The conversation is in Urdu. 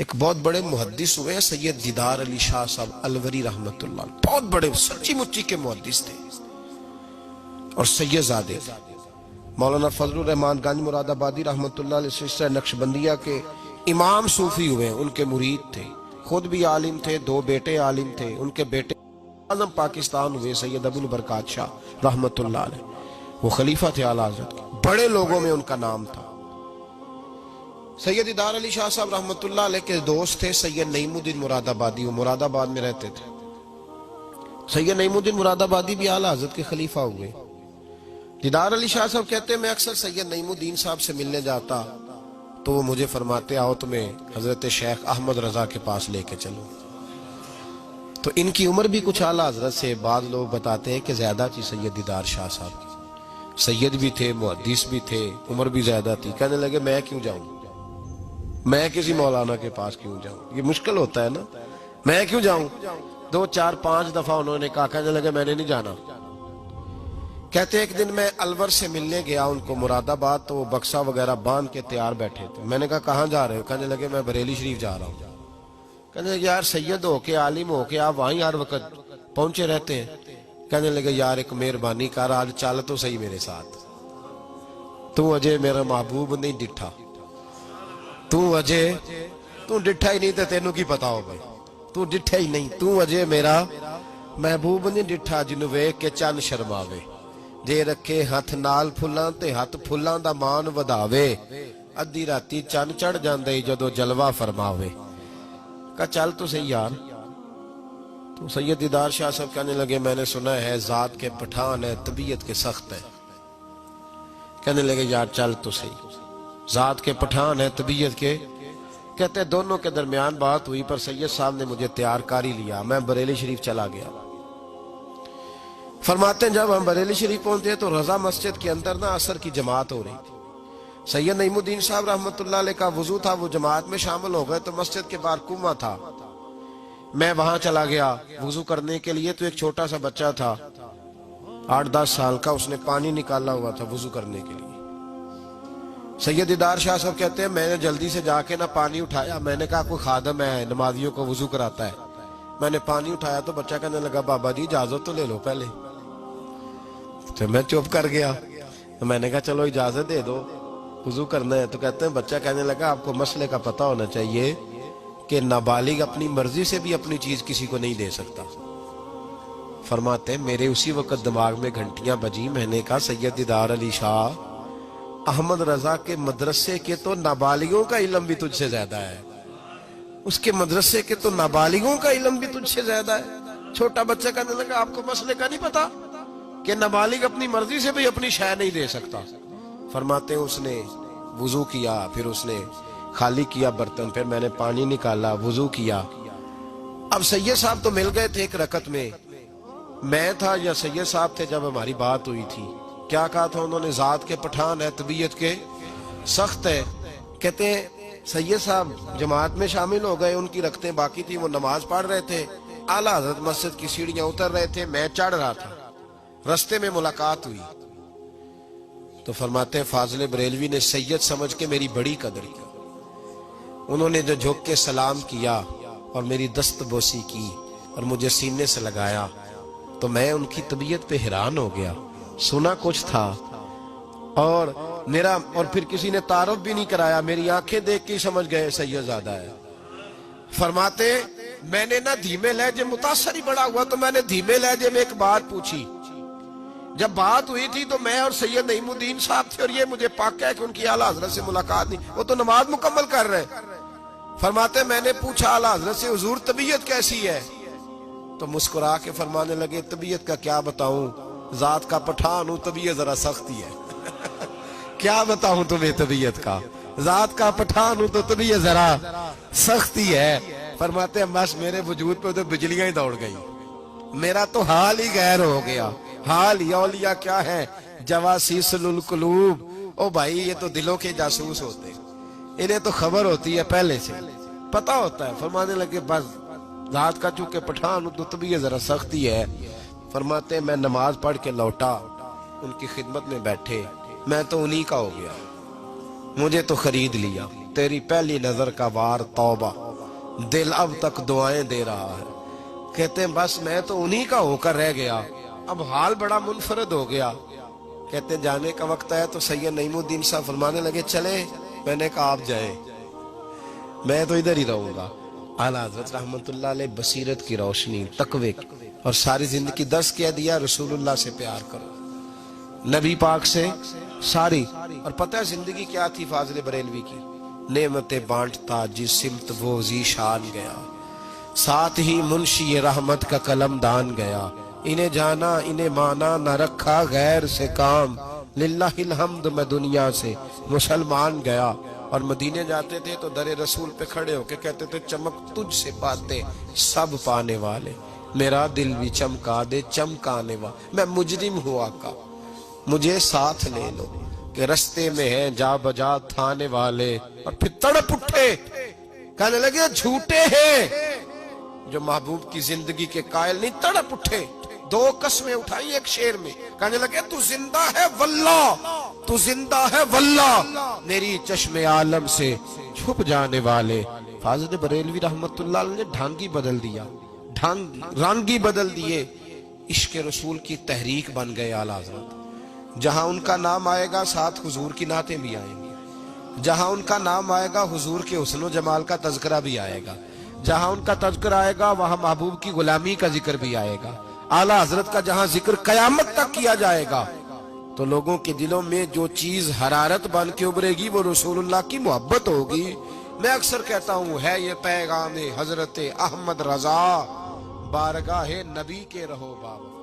ایک بہت بڑے محدث ہوئے ہیں سید دیدار علی شاہ صاحب الوری رحمت اللہ علیہ، بہت بڑے سچی مچی کے محدث تھے اور سید زادے تھے۔ مولانا فضل الرحمان گنج مراد آبادی رحمت اللہ علیہ سلسلہ نقشبندیہ کے امام صوفی ہوئے ہیں، ان کے مرید تھے، خود بھی عالم تھے، دو بیٹے عالم تھے، ان کے بیٹے اعظم پاکستان ہوئے سید ابو البرکات شاہ رحمت اللہ علیہ، وہ خلیفہ تھے اعلیٰ حضرت کے، بڑے لوگوں میں ان کا نام تھا۔ سید دیدار علی شاہ صاحب رحمت اللہ علیہ کے دوست تھے سید نعیم الدین مراد آبادی، وہ مراد آباد میں رہتے تھے۔ سید نعیم الدین مراد آبادی بھی اعلیٰ حضرت کے خلیفہ ہوئے۔ دیدار علی شاہ صاحب کہتے ہیں میں اکثر سید نعیم الدین صاحب سے ملنے جاتا تو وہ مجھے فرماتے آؤ تمہیں حضرت شیخ احمد رضا کے پاس لے کے چلو۔ تو ان کی عمر بھی کچھ اعلیٰ حضرت سے بعض لوگ بتاتے ہیں کہ زیادہ تھی سید دیدار شاہ صاحب کی، سید بھی تھے، محدث بھی تھے، عمر بھی زیادہ تھی۔ کہنے لگے میں کیوں جاؤں، میں کسی مولانا کے پاس کیوں جاؤں، یہ مشکل ہوتا ہے نا، میں کیوں جاؤں۔ 2 4 5 دفعہ انہوں نے کہا، کہنے لگے میں نے نہیں جانا۔ کہتے ایک دن میں الور سے ملنے گیا ان کو مراد آباد، تو وہ بکسا وغیرہ باندھ کے تیار بیٹھے تھے۔ میں نے کہا کہاں جا رہے ہو؟ کہنے لگے میں بریلی شریف جا رہا ہوں۔ کہنے لگے یار سید ہو کے عالم ہو کے آپ وہیں ہر وقت پہنچے رہتے ہیں۔ کہنے لگے یار ایک مہربانی کر، آج چل تو صحیح میرے ساتھ، تو اجے میرا محبوب نہیں ڈٹھا، تو اجے تو ڈٹھا ہی نہیں تو تینوں کی پتا ہو بھائی، تو ڈٹھا ہی نہیں، تو اجے میرا محبوب نہیں ڈٹھا، جنوں ویکھ کے چن شرماوے، جے رکھے ہاتھ نال پھلاں تے ہاتھ پھلاں دا مان وداوے، ادھی راتی چن چڑھ جاندے جدو جلوہ فرماوے۔ کہا چل تو صحیح یار۔ تو سید دیدار شاہ صاحب کہنے لگے میں نے سنا ہے ذات کے پٹھان ہے، طبیعت کے سخت ہے۔ کہنے لگے یار چل تو صحیح، ذات کے پٹھان ہے، طبیعت کے۔ کہتے دونوں کے درمیان بات ہوئی، پر سید صاحب نے مجھے تیار کر ہی لیا، میں بریلی شریف چلا گیا۔ فرماتے ہیں جب ہم بریلی شریف پہنچے تو رضا مسجد کے اندر نا عصر کی جماعت ہو رہی تھی۔ سید نعیم الدین صاحب رحمت اللہ علیہ کا وضو تھا، وہ جماعت میں شامل ہو گئے تو مسجد کے باہر کنواں تھا، میں وہاں چلا گیا وضو کرنے کے لیے۔ تو ایک چھوٹا سا بچہ تھا 8-10 سال کا، اس نے پانی نکالا ہوا تھا وضو کرنے کے لیے۔ سید دیدار شاہ صاحب کہتے ہیں میں نے جلدی سے جا کے نا پانی اٹھایا، میں نے کہا کوئی خادم ہے نمازیوں کو وضو کراتا ہے، میں نے پانی اٹھایا تو بچہ کہنے لگا بابا جی اجازت تو لے لو پہلے۔ تو میں چپ کر گیا، میں نے کہا چلو اجازت دے دو وضو کرنا ہے۔ تو کہتے ہیں بچہ کہنے لگا آپ کو مسئلے کا پتہ ہونا چاہیے کہ نابالغ اپنی مرضی سے بھی اپنی چیز کسی کو نہیں دے سکتا۔ فرماتے ہیں میرے اسی وقت دماغ میں گھنٹیاں بجی، میں نے کہا سید دیدار علی شاہ احمد رضا کے مدرسے کے تو نابالغوں کا علم بھی تجھ سے زیادہ ہے، اس کے مدرسے کے تو نابالغوں کا علم بھی تجھ سے زیادہ ہے۔ چھوٹا بچہ کہنے لگا آپ کو مسئلے کا نہیں پتا کہ نابالغ اپنی مرضی سے بھی اپنی شے نہیں دے سکتا۔ فرماتے ہیں اس نے وضو کیا، پھر اس نے خالی کیا برتن، پھر میں نے پانی نکالا، وضو کیا۔ اب سید صاحب تو مل گئے تھے ایک رکعت میں، میں تھا یا سید صاحب تھے جب ہماری بات ہوئی تھی، کیا کہا تھا انہوں نے؟ ذات کے پٹھان ہے، طبیعت کے سخت ہے۔ کہتے ہیں سید صاحب جماعت میں شامل ہو گئے، ان کی رکعتیں باقی تھی، وہ نماز پڑھ رہے تھے، اعلیٰ حضرت مسجد کی سیڑھیاں اتر رہے تھے، میں چڑھ رہا تھا، رستے میں ملاقات ہوئی۔ تو فرماتے ہیں فاضل بریلوی نے سید سمجھ کے میری بڑی قدر کی، انہوں نے جو جھک کے سلام کیا اور میری دست بوسی کی اور مجھے سینے سے لگایا تو میں ان کی طبیعت پہ حیران ہو گیا۔ سنا کچھ تھا اور پھر کسی نے تعارف بھی نہیں کرایا، میری آنکھیں دیکھ کے سمجھ گئے سید زادہ ہے۔ فرماتے میں نے نا دھیمے لہجے، متاثر ہی بڑا ہوا تو میں نے دھیمے لہجے میں ایک بات پوچھی۔ جب بات ہوئی تھی تو میں اور سید نعیم الدین صاحب تھے، اور یہ مجھے پاکا ہے کہ ان کی اعلیٰ حضرت سے ملاقات نہیں، وہ تو نماز مکمل کر رہے۔ فرماتے میں نے پوچھا اعلیٰ حضرت سے حضور طبیعت کیسی ہے؟ تو مسکرا کے فرمانے لگے طبیعت کا کیا بتاؤں، ذات کا پٹھان ہوں، طبیعت ذرا سختی ہے۔ کیا بتاؤں تمہیں طبیعت کا، ذات کا پٹھان ہوں تو طبیعت ذرا سختی ہے۔ فرماتے ہیں بس میرے وجود پہ تو بجلیاں ہی دوڑ گئی، میرا تو حال ہی غیر ہو گیا۔ حال ہی اولیاء کیا ہے؟ جواسیس القلوب، او بھائی یہ تو دلوں کے جاسوس ہوتے، انہیں تو خبر ہوتی ہے پہلے سے، پتہ ہوتا ہے۔ فرمانے لگے بس ذات کا چونکہ پٹھان ہوں تو طبیعت ذرا سختی ہے۔ فرماتے ہیں میں نماز پڑھ کے لوٹا، ان کی خدمت میں بیٹھے، میں تو انہی کا ہو گیا، مجھے تو خرید لیا، تیری پہلی نظر کا وار توبہ، دل اب تک دعائیں دے رہا ہے. کہتے ہیں بس میں تو انہی کا ہو کر رہ گیا, اب حال بڑا منفرد ہو گیا. کہتے ہیں جانے کا وقت آیا تو سید نعیم الدین صاحب فرمانے لگے چلے. میں نے کہا آپ جائیں, میں تو ادھر ہی رہوں گا. اعلیٰ حضرت رحمت اللہ علیہ بصیرت کی روشنی, تقوی کی, اور ساری زندگی درس کیا دیا رسول اللہ سے پیار کرو, نبی پاک سے ساری. اور پتہ ہے زندگی کیا تھی فاضل بریلوی کی؟ نعمتیں بانٹتا جس سمت وہ ذیشان گیا, ساتھ ہی منشی رحمت کا قلم دان گیا. انہیں جانا انہیں مانا نہ رکھا غیر سے کام, للہ الحمد میں دنیا سے مسلمان گیا. اور مدینے جاتے تھے تو در رسول پہ کھڑے ہو کے کہتے تھے چمک تجھ سے پاتے سب پانے والے, میرا دل بھی چمکا دے چمکانے والے. میں مجرم ہوں آقا مجھے ساتھ لے لو, کہ رستے میں ہیں جا بجا تھانے والے. اور پھر تڑپ اٹھے کہنے لگے جھوٹے ہیں جو محبوب کی زندگی کے قائل نہیں. تڑپ اٹھے, دو قسمیں اٹھائی ایک شعر میں, کہنے لگے تو زندہ ہے واللہ, تو زندہ ہے واللہ, میری چشم عالم سے چھپ جانے والے. فاضل بریلوی رحمت اللہ علیہ نے ڈھانگی بدل دیا, رانگی بدل دیے, عشق رسول کی تحریک بن گئے اعلیٰ حضرت. جہاں ان کا نام آئے گا ساتھ حضور کی نعتیں بھی آئیں گی, جہاں ان کا نام آئے گا حضور کے حسن و جمال کا تذکرہ بھی آئے گا, جہاں ان کا تذکرہ آئے گا وہاں محبوب کی غلامی کا ذکر بھی آئے گا. اعلیٰ حضرت کا جہاں ذکر قیامت تک کیا جائے گا تو لوگوں کے دلوں میں جو چیز حرارت بن کے ابھرے گی وہ رسول اللہ کی محبت ہوگی. میں اکثر کہتا ہوں ہے یہ پیغام حضرت احمد رضا, بارگاہ نبی کے رہو بابا.